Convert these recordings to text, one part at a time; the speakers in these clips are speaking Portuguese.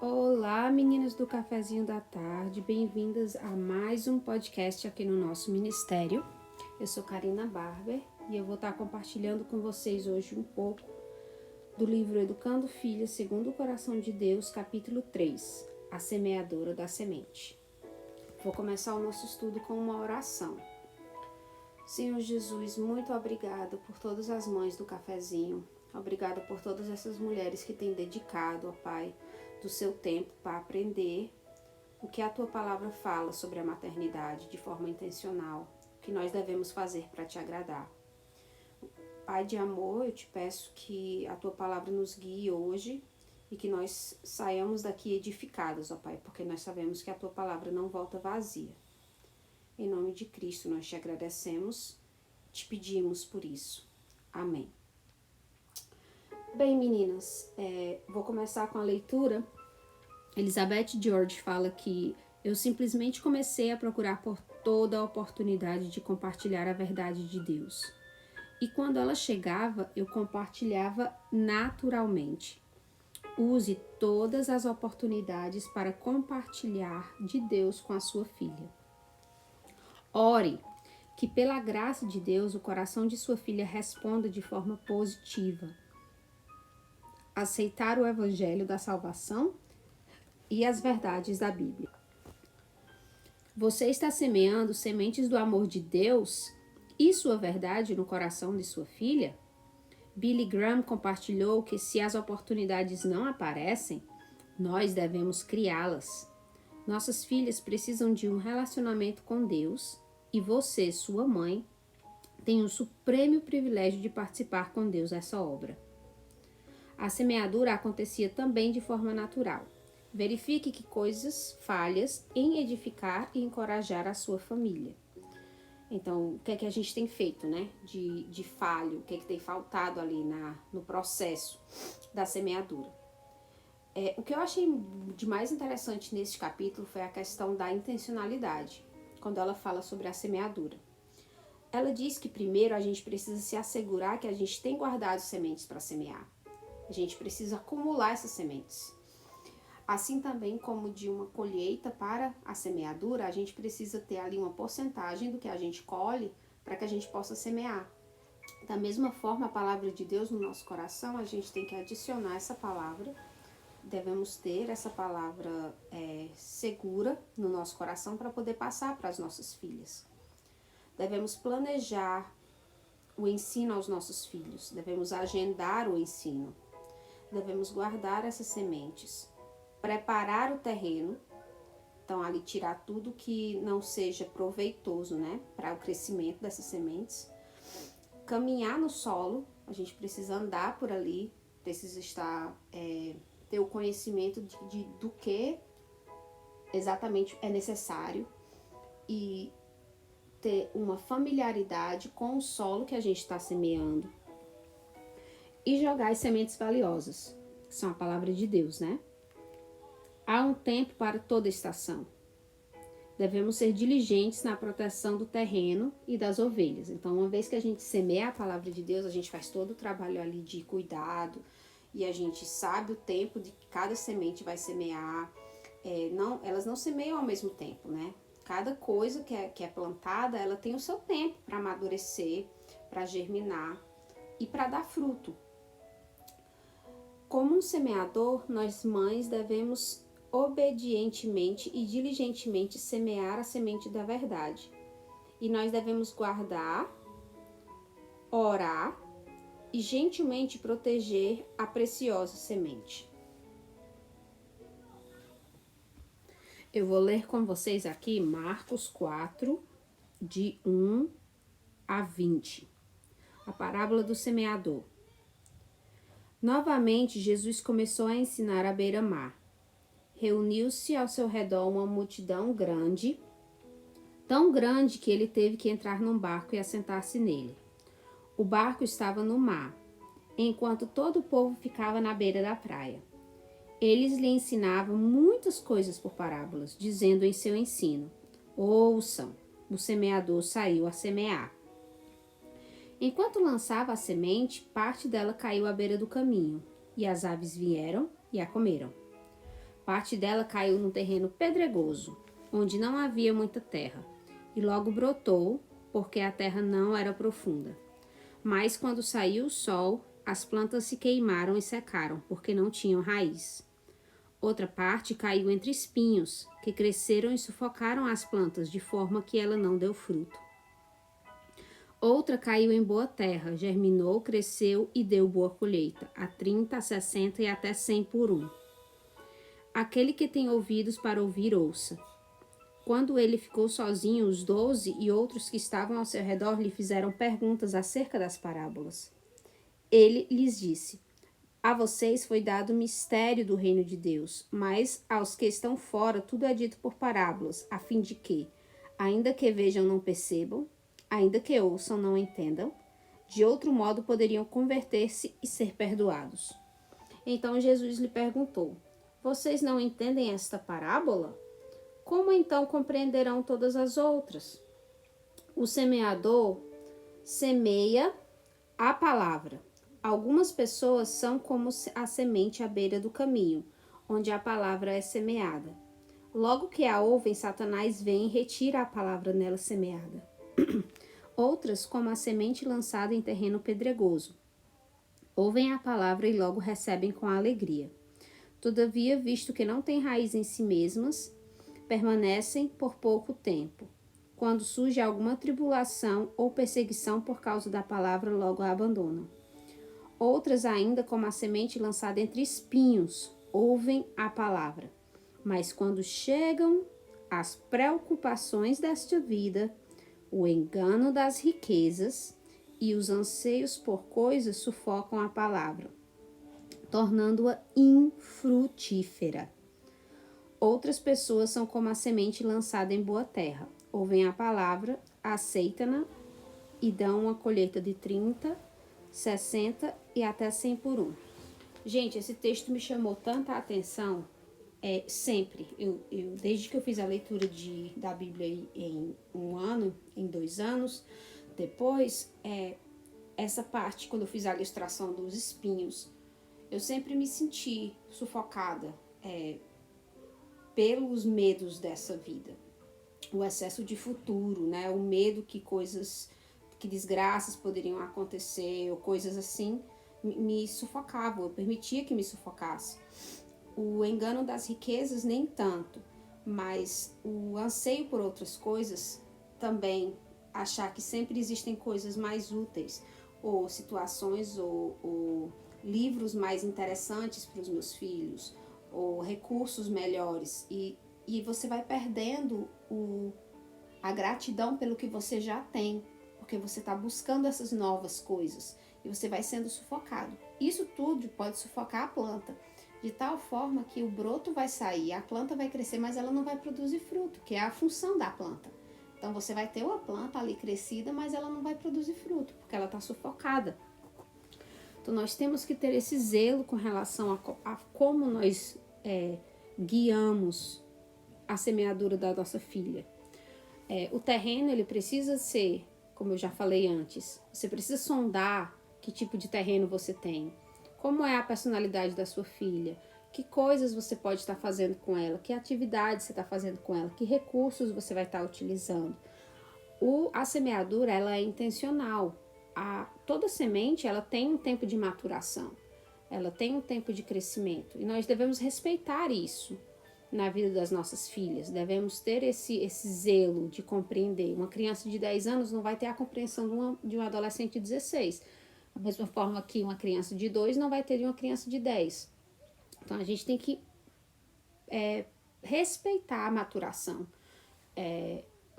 Olá, meninas do Cafezinho da Tarde, bem-vindas a mais um podcast aqui no nosso ministério. Eu sou Karina Barber e eu vou estar compartilhando com vocês hoje um pouco do livro Educando Filhas segundo o Coração de Deus, capítulo 3, A Semeadora da Semente. Vou começar o nosso estudo com uma oração. Senhor Jesus, muito obrigada por todas as mães do Cafezinho. Obrigada por todas essas mulheres que têm dedicado, ó Pai, do seu tempo para aprender o que a Tua palavra fala sobre a maternidade de forma intencional, o que nós devemos fazer para Te agradar. Pai de amor, eu te peço que a Tua palavra nos guie hoje e que nós saiamos daqui edificados, ó Pai, porque nós sabemos que a Tua palavra não volta vazia. Em nome de Cristo nós Te agradecemos, Te pedimos por isso. Amém. Bem, meninas, vou começar com a leitura. Elizabeth George fala que eu simplesmente comecei a procurar por toda a oportunidade de compartilhar a verdade de Deus. E quando ela chegava, eu compartilhava naturalmente. Use todas as oportunidades para compartilhar de Deus com a sua filha. Ore que pela graça de Deus o coração de sua filha responda de forma positiva. Aceitar o evangelho da salvação e as verdades da Bíblia. Você está semeando sementes do amor de Deus e sua verdade no coração de sua filha? Billy Graham compartilhou que se as oportunidades não aparecem, nós devemos criá-las. Nossas filhas precisam de um relacionamento com Deus e você, sua mãe, tem o supremo privilégio de participar com Deus dessa obra. A semeadura acontecia também de forma natural. Verifique que coisas falhas em edificar e encorajar a sua família. Então, o que é que a gente tem feito, né? De falho, o que é que tem faltado ali no processo da semeadura. O que eu achei de mais interessante nesse capítulo foi a questão da intencionalidade, quando ela fala sobre a semeadura. Ela diz que primeiro a gente precisa se assegurar que a gente tem guardado sementes para semear. A gente precisa acumular essas sementes. Assim também como de uma colheita para a semeadura, a gente precisa ter ali uma porcentagem do que a gente colhe para que a gente possa semear. Da mesma forma, a palavra de Deus no nosso coração, a gente tem que adicionar essa palavra. Devemos ter essa palavra segura no nosso coração para poder passar para as nossas filhas. Devemos planejar o ensino aos nossos filhos. Devemos agendar o ensino. Devemos guardar essas sementes. Preparar o terreno, então ali tirar tudo que não seja proveitoso, né, para o crescimento dessas sementes. Caminhar no solo, a gente precisa andar por ali, precisa ter o conhecimento do que exatamente é necessário e ter uma familiaridade com o solo que a gente está semeando. E jogar as sementes valiosas, que são a palavra de Deus, né? Há um tempo para toda estação. Devemos ser diligentes na proteção do terreno e das ovelhas. Então, uma vez que a gente semeia a palavra de Deus, a gente faz todo o trabalho ali de cuidado e a gente sabe o tempo de que cada semente vai semear. Elas não semeiam ao mesmo tempo, né? Cada coisa que é plantada, ela tem o seu tempo para amadurecer, para germinar e para dar fruto. Como um semeador, nós mães devemos obedientemente e diligentemente semear a semente da verdade. E nós devemos guardar, orar e gentilmente proteger a preciosa semente. Eu vou ler com vocês aqui Marcos 4, de 1 a 20. A parábola do semeador. Novamente, Jesus começou a ensinar à beira-mar. Reuniu-se ao seu redor uma multidão grande, tão grande que ele teve que entrar num barco e assentar-se nele. O barco estava no mar, enquanto todo o povo ficava na beira da praia. Eles lhe ensinavam muitas coisas por parábolas, dizendo em seu ensino: ouçam, o semeador saiu a semear. Enquanto lançava a semente, parte dela caiu à beira do caminho, e as aves vieram e a comeram. Parte dela caiu num terreno pedregoso, onde não havia muita terra, e logo brotou, porque a terra não era profunda. Mas quando saiu o sol, as plantas se queimaram e secaram, porque não tinham raiz. Outra parte caiu entre espinhos, que cresceram e sufocaram as plantas, de forma que ela não deu fruto. Outra caiu em boa terra, germinou, cresceu e deu boa colheita, a 30, a 60 e até 100 por um. Aquele que tem ouvidos para ouvir, ouça. Quando ele ficou sozinho, os 12 e outros que estavam ao seu redor lhe fizeram perguntas acerca das parábolas. Ele lhes disse: A vocês foi dado o mistério do reino de Deus, mas aos que estão fora tudo é dito por parábolas, a fim de que, ainda que vejam, não percebam, ainda que ouçam, não entendam. De outro modo poderiam converter-se e ser perdoados. Então Jesus lhe perguntou: Vocês não entendem esta parábola? Como então compreenderão todas as outras? O semeador semeia a palavra. Algumas pessoas são como a semente à beira do caminho, onde a palavra é semeada. Logo que a ouvem, Satanás vem e retira a palavra nela semeada. Outras, como a semente lançada em terreno pedregoso, ouvem a palavra e logo recebem com alegria. Todavia, visto que não têm raiz em si mesmas, permanecem por pouco tempo. Quando surge alguma tribulação ou perseguição por causa da palavra, logo a abandonam. Outras ainda, como a semente lançada entre espinhos, ouvem a palavra. Mas quando chegam as preocupações desta vida, o engano das riquezas e os anseios por coisas sufocam a palavra, tornando-a infrutífera. Outras pessoas são como a semente lançada em boa terra. Ouvem a palavra, aceitam-na e dão uma colheita de 30, 60 e até 100 por um. Gente, esse texto me chamou tanta atenção, sempre. Desde que eu fiz a leitura da Bíblia em um ano, em 2 anos, depois, essa parte, quando eu fiz a ilustração dos espinhos, eu sempre me senti sufocada pelos medos dessa vida. O excesso de futuro, né? O medo que desgraças poderiam acontecer, ou coisas assim, me sufocavam, eu permitia que me sufocasse. O engano das riquezas, nem tanto, mas o anseio por outras coisas também, achar que sempre existem coisas mais úteis, ou situações, ou livros mais interessantes para os meus filhos, ou recursos melhores, e você vai perdendo a gratidão pelo que você já tem, porque você está buscando essas novas coisas e você vai sendo sufocado. Isso tudo pode sufocar a planta, de tal forma que o broto vai sair, a planta vai crescer, mas ela não vai produzir fruto, que é a função da planta. Então você vai ter uma planta ali crescida, mas ela não vai produzir fruto, porque ela está sufocada. Então nós temos que ter esse zelo com relação a como nós guiamos a semeadura da nossa filha. O terreno, ele precisa ser, como eu já falei antes, você precisa sondar que tipo de terreno você tem, como é a personalidade da sua filha, que coisas você pode estar fazendo com ela, que atividades você está fazendo com ela, que recursos você vai estar utilizando. A semeadura, ela é intencional. Toda semente, ela tem um tempo de maturação, ela tem um tempo de crescimento, e nós devemos respeitar isso na vida das nossas filhas. Devemos ter esse zelo de compreender. Uma criança de 10 anos não vai ter a compreensão de um adolescente de 16. Da mesma forma que uma criança de 2 não vai ter de uma criança de 10. Então, a gente tem que respeitar a maturação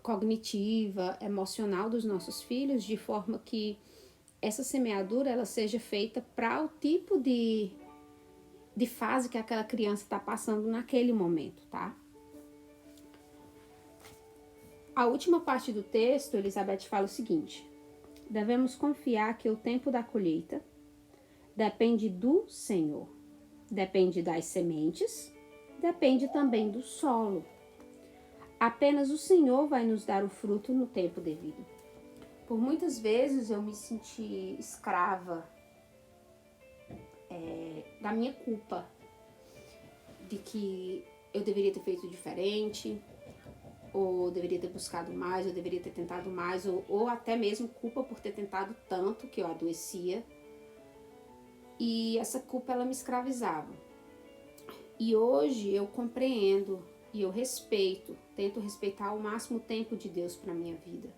cognitiva, emocional dos nossos filhos, de forma que essa semeadura ela seja feita para o tipo de fase que aquela criança está passando naquele momento, tá? A última parte do texto, Elizabeth fala o seguinte: devemos confiar que o tempo da colheita depende do Senhor, depende das sementes, depende também do solo. Apenas o Senhor vai nos dar o fruto no tempo devido. Por muitas vezes eu me senti escrava da minha culpa. de que eu deveria ter feito diferente, ou deveria ter buscado mais, ou deveria ter tentado mais, ou até mesmo culpa por ter tentado tanto que eu adoecia. E essa culpa, ela me escravizava. E hoje eu compreendo e eu respeito, tento respeitar ao máximo o tempo de Deus para minha vida.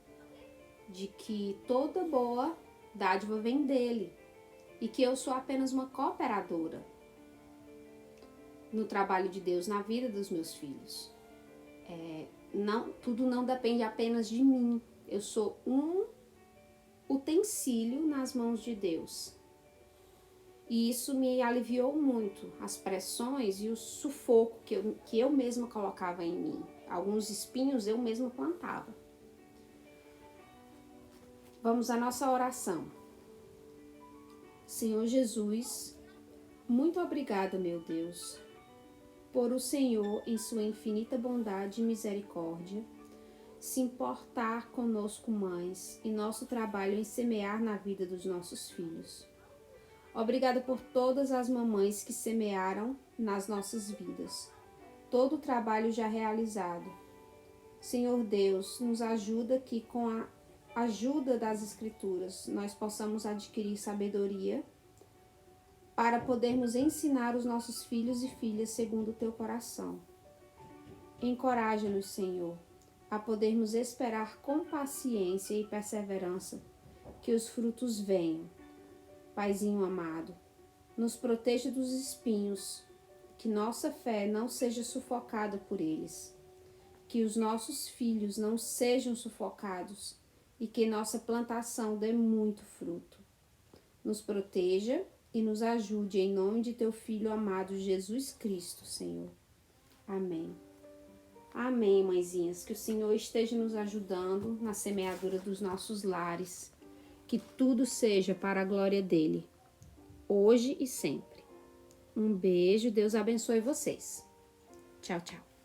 De que toda boa dádiva vem dele. E que eu sou apenas uma cooperadora no trabalho de Deus na vida dos meus filhos. Tudo não depende apenas de mim. Eu sou um utensílio nas mãos de Deus. E isso me aliviou muito, as pressões e o sufoco que eu mesma colocava em mim. Alguns espinhos eu mesma plantava. Vamos à nossa oração. Senhor Jesus, muito obrigada, meu Deus, por o Senhor, em sua infinita bondade e misericórdia, se importar conosco, mães, e nosso trabalho em semear na vida dos nossos filhos. Obrigada por todas as mamães que semearam nas nossas vidas, todo o trabalho já realizado. Senhor Deus, nos ajuda que com a ajuda das Escrituras nós possamos adquirir sabedoria para podermos ensinar os nossos filhos e filhas segundo o teu coração. Encoraja-nos, Senhor, a podermos esperar com paciência e perseverança que os frutos venham. Paizinho amado, nos proteja dos espinhos, que nossa fé não seja sufocada por eles, que os nossos filhos não sejam sufocados e que nossa plantação dê muito fruto. Nos proteja e nos ajude em nome de teu Filho amado Jesus Cristo, Senhor. Amém. Amém, mãezinhas. Que o Senhor esteja nos ajudando na semeadura dos nossos lares. Que tudo seja para a glória dele, hoje e sempre. Um beijo, Deus abençoe vocês. Tchau, tchau.